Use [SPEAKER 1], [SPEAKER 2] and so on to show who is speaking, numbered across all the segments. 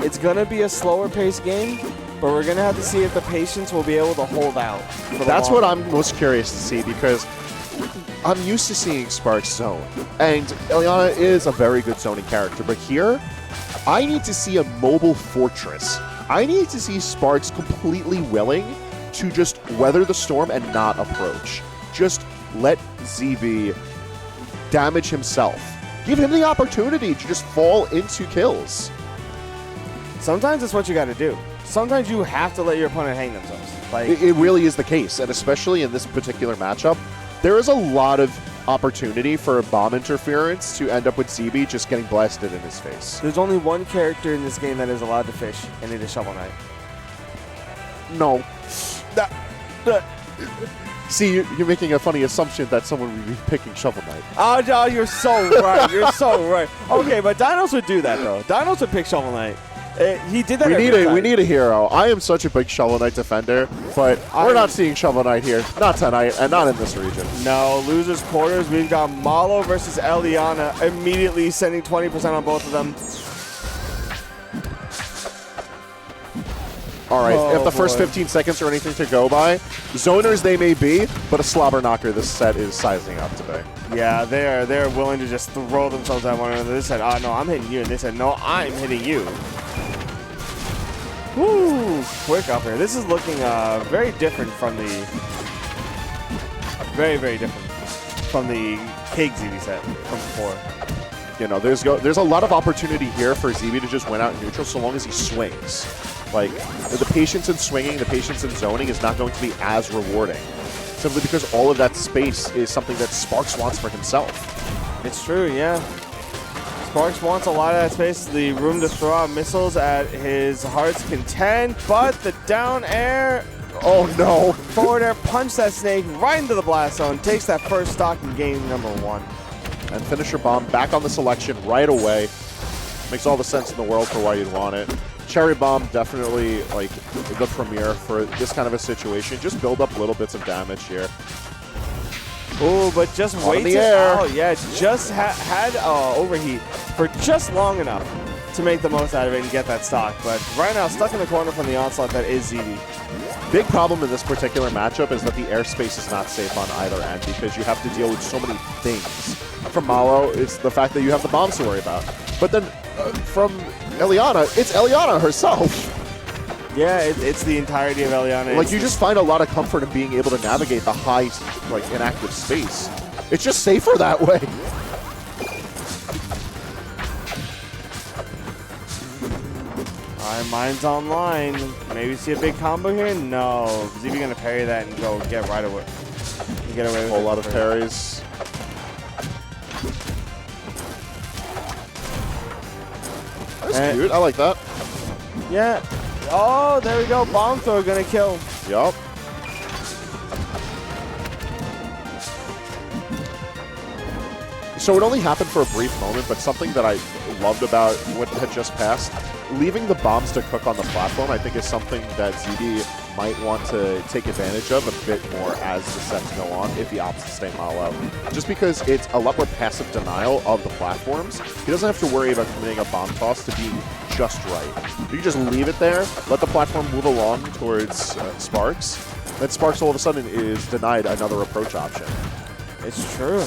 [SPEAKER 1] It's going to be a slower paced game, but we're going to have to see if the patience will be able to hold out.
[SPEAKER 2] That's what I'm most curious to see, because I'm used to seeing Sparx zone, and Eliana is a very good zoning character, but here, I need to see a mobile fortress. I need to see Sparx completely willing to just weather the storm and not approach. Just let ZeeBee damage himself. Give him the opportunity to just fall into kills.
[SPEAKER 1] Sometimes it's what you got to do. Sometimes you have to let your opponent hang themselves. Like
[SPEAKER 2] It really is the case, and especially in this particular matchup, there is a lot of opportunity for a bomb interference to end up with ZeeBee just getting blasted in his face.
[SPEAKER 1] There's only one character in this game that is allowed to fish, and it is Shovel Knight.
[SPEAKER 2] No. See, you're making a funny assumption that someone would be picking Shovel Knight.
[SPEAKER 1] Oh, no, you're so right. You're so right. Okay, but Dinos would do that, though. Dinos would pick Shovel Knight. He did that.
[SPEAKER 2] We need a hero. I am such a big Shovel Knight defender, but we're not seeing Shovel Knight here. Not tonight, and not in this region.
[SPEAKER 1] No, losers quarters. We've got Malo versus Eliana, immediately sending 20% on both of them.
[SPEAKER 2] All right, if the first 15 seconds are anything to go by, zoners they may be, but a slobber knocker this set is sizing up to be.
[SPEAKER 1] Yeah, they're willing to just throw themselves at one another. They said, "Oh no, I'm hitting you," and they said, "No, I'm hitting you." Woo! Quick up here. This is looking very different from the very different from the Cake ZeeBee set from before.
[SPEAKER 2] You know, there's a lot of opportunity here for ZeeBee to just win out in neutral so long as he swings. Like, the patience in swinging, the patience in zoning is not going to be as rewarding. Simply because all of that space is something that Sparx wants for himself.
[SPEAKER 1] It's true, yeah. Sparx wants a lot of that space, the room to throw out missiles at his heart's content, but the down air,
[SPEAKER 2] oh no.
[SPEAKER 1] Forward air punch that snake right into the blast zone, takes that first stock in game number 1.
[SPEAKER 2] And finisher bomb back on the selection right away. Makes all the sense in the world for why you'd want it. Cherry bomb definitely like the premier for this kind of a situation. Just build up little bits of damage here.
[SPEAKER 1] Oh, but just wait
[SPEAKER 2] the air.
[SPEAKER 1] Oh, yeah, just had overheat for just long enough to make the most out of it and get that stock. But right now, stuck in the corner from the onslaught that is ZeeBee.
[SPEAKER 2] Big problem in this particular matchup is that the airspace is not safe on either end because you have to deal with so many things. From Malo, it's the fact that you have the bombs to worry about. But then from Eliana, it's Eliana herself.
[SPEAKER 1] Yeah, it's the entirety of Eliana.
[SPEAKER 2] Like, you just find a lot of comfort in being able to navigate the high, like, inactive space. It's just safer that way.
[SPEAKER 1] All right, mine's online. Maybe see a big combo here? No. ZeeBee gonna parry that and go get right away. Get away with
[SPEAKER 2] a whole lot of parries. That's cute. I like that.
[SPEAKER 1] Yeah. Oh, there we go. Bomb throw gonna kill.
[SPEAKER 2] Yup. So it only happened for a brief moment, but something that I loved about what had just passed, leaving the bombs to cook on the platform, I think is something that ZeeBee might want to take advantage of a bit more as the sets go on if he opts to stay Malo. Just because it's a lot more passive denial of the platforms. He doesn't have to worry about committing a bomb toss to being just right. You can just leave it there, let the platform move along towards Sparx, then Sparx all of a sudden is denied another approach option.
[SPEAKER 1] It's true.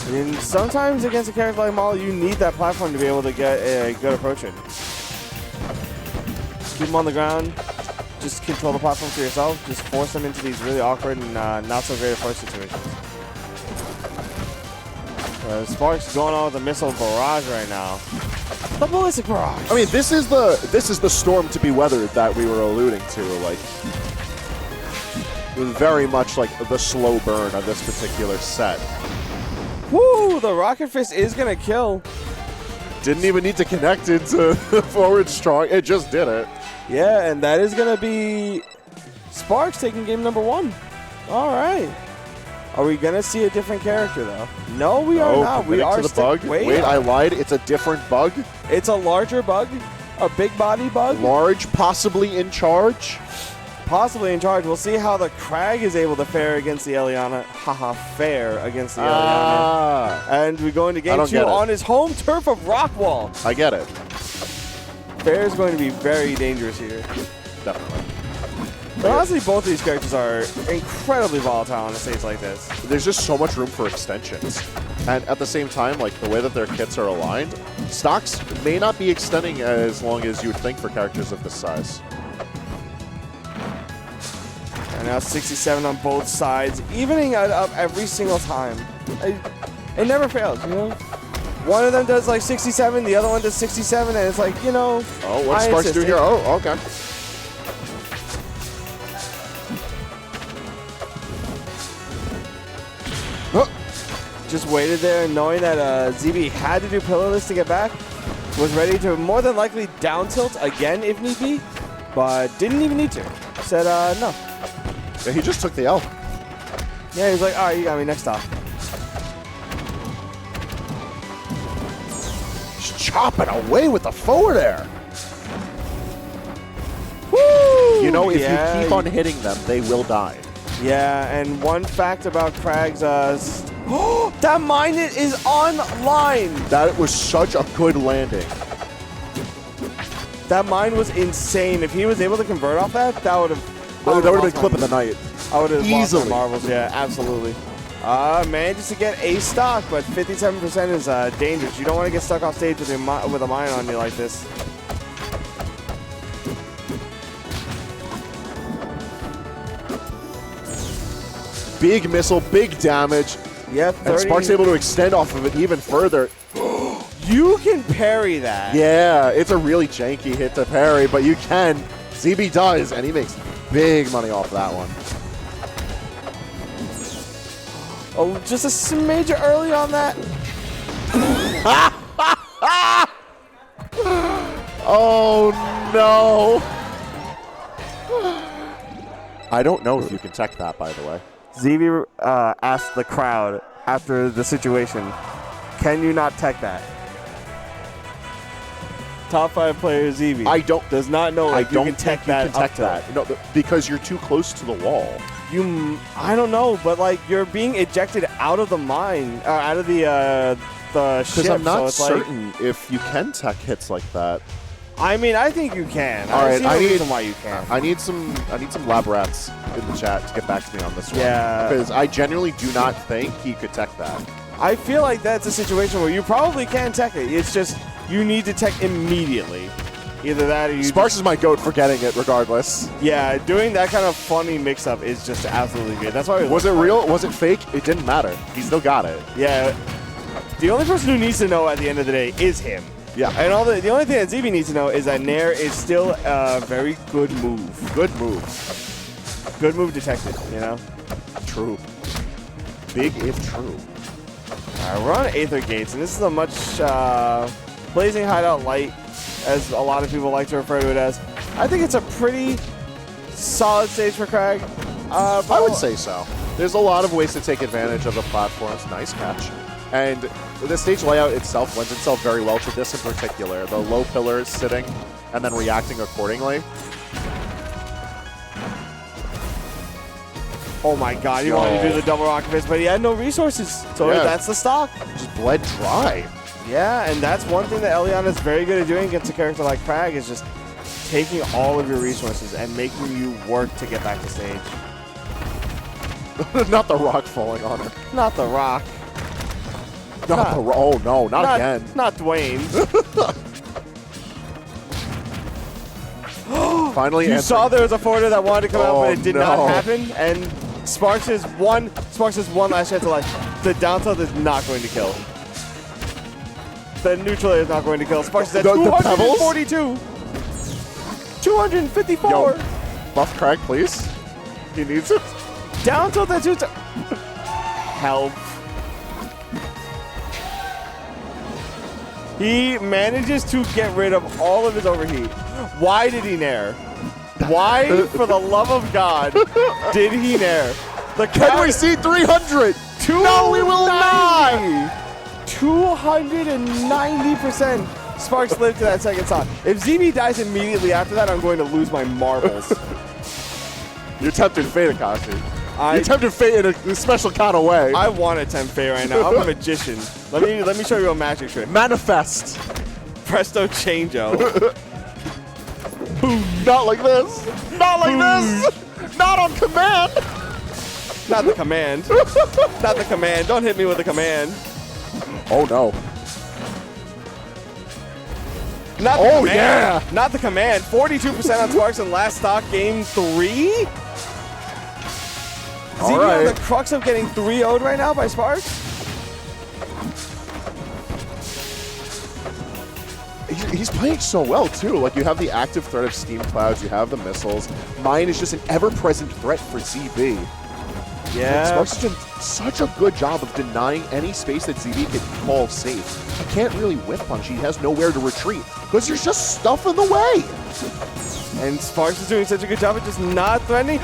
[SPEAKER 1] I mean, sometimes against a character like Malo, you need that platform to be able to get a good approach in. Keep them on the ground. Just control the platform for yourself. Just force them into these really awkward and not so great approach situations. Sparx going on with the missile barrage right now. The ballistic barrage.
[SPEAKER 2] I mean, this is the storm to be weathered that we were alluding to. Like, it was very much like the slow burn of this particular set.
[SPEAKER 1] Woo! The Rocket Fist is gonna kill.
[SPEAKER 2] Didn't even need to connect it to forward strong. It just did it.
[SPEAKER 1] Yeah, and that is gonna be Sparx taking game number 1. All right. Are we gonna see a different character though? No, we are not. We are
[SPEAKER 2] to the bug. Wait, I lied. It's a different bug.
[SPEAKER 1] It's a larger bug, a big body bug.
[SPEAKER 2] Large, possibly in charge.
[SPEAKER 1] Possibly in charge. We'll see how the Crag is able to fare against the Eliana. Haha, fare against the Eliana. And we go into game 2 on his home turf of Rockwall.
[SPEAKER 2] I get it.
[SPEAKER 1] Fair is going to be very dangerous here.
[SPEAKER 2] Definitely.
[SPEAKER 1] But honestly, both of these characters are incredibly volatile on a stage like this.
[SPEAKER 2] There's just so much room for extensions. And at the same time, like the way that their kits are aligned, stocks may not be extending as long as you would think for characters of this size.
[SPEAKER 1] And now 67 on both sides, evening it up every single time. It never fails, you know? One of them does like 67, the other one does 67, and it's like, you know.
[SPEAKER 2] Oh, what's Sparx do here? Oh, okay.
[SPEAKER 1] Just waited there, knowing that ZeeBee had to do pillowless to get back. Was ready to more than likely down tilt again if need be, but didn't even need to. Said no.
[SPEAKER 2] Yeah, he just took the L.
[SPEAKER 1] Yeah, he's like, all right, you got me next stop.
[SPEAKER 2] Just chopping away with the forward air.
[SPEAKER 1] Woo!
[SPEAKER 2] You know, if you keep on hitting them, they will die.
[SPEAKER 1] Yeah, and one fact about Krag's, that mine is online.
[SPEAKER 2] That was such a good landing.
[SPEAKER 1] That mine was insane. If he was able to convert off that, that would have.
[SPEAKER 2] That would have been clip of the night.
[SPEAKER 1] I would have
[SPEAKER 2] easily
[SPEAKER 1] lost my marbles. Yeah, absolutely. Manages to get a stock, but 57% is dangerous. You don't want to get stuck off stage with a mine on you like this.
[SPEAKER 2] Big missile, big damage.
[SPEAKER 1] Yep,
[SPEAKER 2] and Sparx able to extend off of it even further.
[SPEAKER 1] You can parry that.
[SPEAKER 2] Yeah, it's a really janky hit to parry, but you can. ZeeBee does, and he makes big money off that one.
[SPEAKER 1] Oh, just a smidge early on that.
[SPEAKER 2] Oh, no. I don't know if you can tech that, by the way.
[SPEAKER 1] ZeeBee asked the crowd after the situation, can you not tech that? Top 5 player ZeeBee does not know if you can tech that.
[SPEAKER 2] No, because you're too close to the wall.
[SPEAKER 1] I don't know, but like you're being ejected out of the mine, out of the ship.
[SPEAKER 2] Because I'm not
[SPEAKER 1] so
[SPEAKER 2] certain if you can tech hits like that.
[SPEAKER 1] I mean, I think you can.
[SPEAKER 2] All right,
[SPEAKER 1] I see no reason why you can.
[SPEAKER 2] I need some lab rats in the chat to get back to me on this one.
[SPEAKER 1] Yeah.
[SPEAKER 2] Because I genuinely do not think he could tech that.
[SPEAKER 1] I feel like that's a situation where you probably can tech it. It's just you need to tech immediately. Either that or you.
[SPEAKER 2] Sparx is my goat for getting it regardless.
[SPEAKER 1] Yeah, doing that kind of funny mix-up is just absolutely good. That's why.
[SPEAKER 2] Was it real? Was it fake? It didn't matter. He still got it.
[SPEAKER 1] Yeah. The only person who needs to know at the end of the day is him.
[SPEAKER 2] Yeah.
[SPEAKER 1] And the only thing that ZeeBee needs to know is that Nair is still a very good move.
[SPEAKER 2] Good move.
[SPEAKER 1] Good move detected, you know?
[SPEAKER 2] True. Big if true.
[SPEAKER 1] All right, we're on Aether Gates, and this is a much Blazing Hideout Light, as a lot of people like to refer to it as. I think it's a pretty solid stage for Krag.
[SPEAKER 2] I would say so. There's a lot of ways to take advantage of the platforms. Nice catch. And the stage layout itself lends itself very well to this in particular. The low pillars sitting and then reacting accordingly.
[SPEAKER 1] Oh my god, he wanted to do the double rocket fist, but he had no resources. So that's the stock.
[SPEAKER 2] Just bled dry.
[SPEAKER 1] Yeah, and that's one thing that Eliana is very good at doing against a character like Krag, is just taking all of your resources and making you work to get back to stage.
[SPEAKER 2] Not the rock falling on her.
[SPEAKER 1] Not the rock.
[SPEAKER 2] Oh no, not again.
[SPEAKER 1] Not Dwayne.
[SPEAKER 2] Finally,
[SPEAKER 1] you saw there was a forwarder that wanted to come out, but it did not happen. And Sparx has one last chance to life. The down tilt is not going to kill. The neutral air is not going to kill. Sparx is at 242. 254.
[SPEAKER 2] Yo, buff Krag, please. He needs it.
[SPEAKER 1] Down tilt that two. Help. He manages to get rid of all of his overheat. Why did he nair? Why, for the love of God, did he nair?
[SPEAKER 2] Can we see 300?
[SPEAKER 1] No, we will not! 290%. Sparx lived to that second stock. If ZeeBee dies immediately after that, I'm going to lose my marbles.
[SPEAKER 2] You're tempting fate, Akashi. You're tempting fate in a special kind of way.
[SPEAKER 1] I want to tempt fate right now. I'm a magician. Let me show you a magic trick.
[SPEAKER 2] Manifest.
[SPEAKER 1] Presto changeo.
[SPEAKER 2] Not like this. Not like this. Not on command.
[SPEAKER 1] Not the command. Not the command. Don't hit me with the command.
[SPEAKER 2] Oh, no.
[SPEAKER 1] Not the command.
[SPEAKER 2] Yeah.
[SPEAKER 1] Not the command. 42% on Sparx in last stock, game 3? ZeeBee
[SPEAKER 2] right.
[SPEAKER 1] on the crux of getting 3-0'd right now by Sparx?
[SPEAKER 2] He's playing so well, too. Like, you have the active threat of Steam Clouds, you have the missiles. Mine is just an ever-present threat for ZeeBee.
[SPEAKER 1] Yeah.
[SPEAKER 2] Sparx has done such a good job of denying any space that ZeeBee can call safe. He can't really whip punch. He has nowhere to retreat because there's just stuff in the way.
[SPEAKER 1] And Sparx is doing such a good job of just not threatening.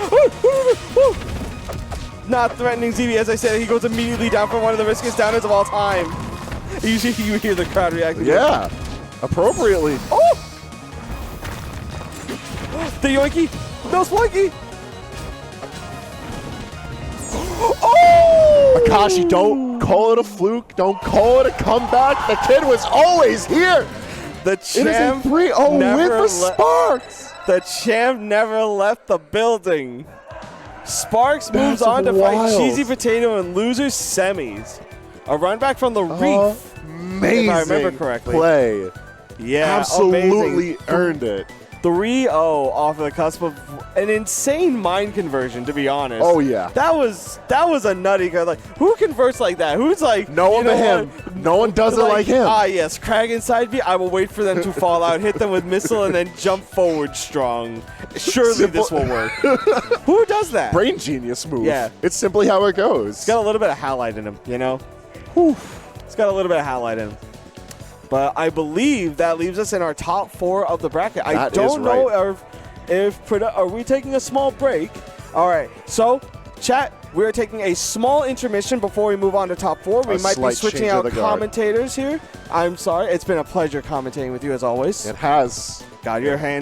[SPEAKER 1] Not threatening ZeeBee. As I said, he goes immediately down for one of the riskiest downers of all time. Usually you hear the crowd reacting.
[SPEAKER 2] Yeah. Appropriately.
[SPEAKER 1] Oh! The yoinky! No splinky! Oh!
[SPEAKER 2] Akashi, don't call it a fluke. Don't call it a comeback. The kid was always here.
[SPEAKER 1] The
[SPEAKER 2] It is a
[SPEAKER 1] champ
[SPEAKER 2] 3-0 win for Sparx.
[SPEAKER 1] The champ never left the building. Sparx moves
[SPEAKER 2] That's
[SPEAKER 1] on to fight
[SPEAKER 2] wild.
[SPEAKER 1] Cheesy Potato in losers semis. A run back from the Reef.
[SPEAKER 2] Amazing
[SPEAKER 1] if I remember correctly.
[SPEAKER 2] play.
[SPEAKER 1] Yeah,
[SPEAKER 2] Absolutely
[SPEAKER 1] amazing.
[SPEAKER 2] earned it.
[SPEAKER 1] 3-0 off of the cusp of an insane mind conversion, to be honest.
[SPEAKER 2] Oh, yeah.
[SPEAKER 1] That was a nutty guy. Like, who converts like that? Who's like,
[SPEAKER 2] No one
[SPEAKER 1] you
[SPEAKER 2] but
[SPEAKER 1] know
[SPEAKER 2] him.
[SPEAKER 1] what?
[SPEAKER 2] No one does it like him.
[SPEAKER 1] Ah, yes, Crag inside me. I will wait for them to fall out, hit them with missile, and then jump forward strong. Surely
[SPEAKER 2] Simple.
[SPEAKER 1] this will work. Who does that?
[SPEAKER 2] Brain genius move.
[SPEAKER 1] Yeah.
[SPEAKER 2] It's simply how it goes.
[SPEAKER 1] He's got a little bit of halide in him, you know? Whew. He's got a little bit of halide in him. But I believe that leaves us in our top 4 of the bracket. I
[SPEAKER 2] That
[SPEAKER 1] don't
[SPEAKER 2] is
[SPEAKER 1] know
[SPEAKER 2] right.
[SPEAKER 1] if are we taking a small break? All right. So, chat, we're taking a small intermission before we move on to top 4. We might be
[SPEAKER 2] slight
[SPEAKER 1] switching
[SPEAKER 2] change of
[SPEAKER 1] out
[SPEAKER 2] the guard.
[SPEAKER 1] commentators here. I'm sorry. It's been a pleasure commentating with you as always.
[SPEAKER 2] It has.
[SPEAKER 1] Got your hand.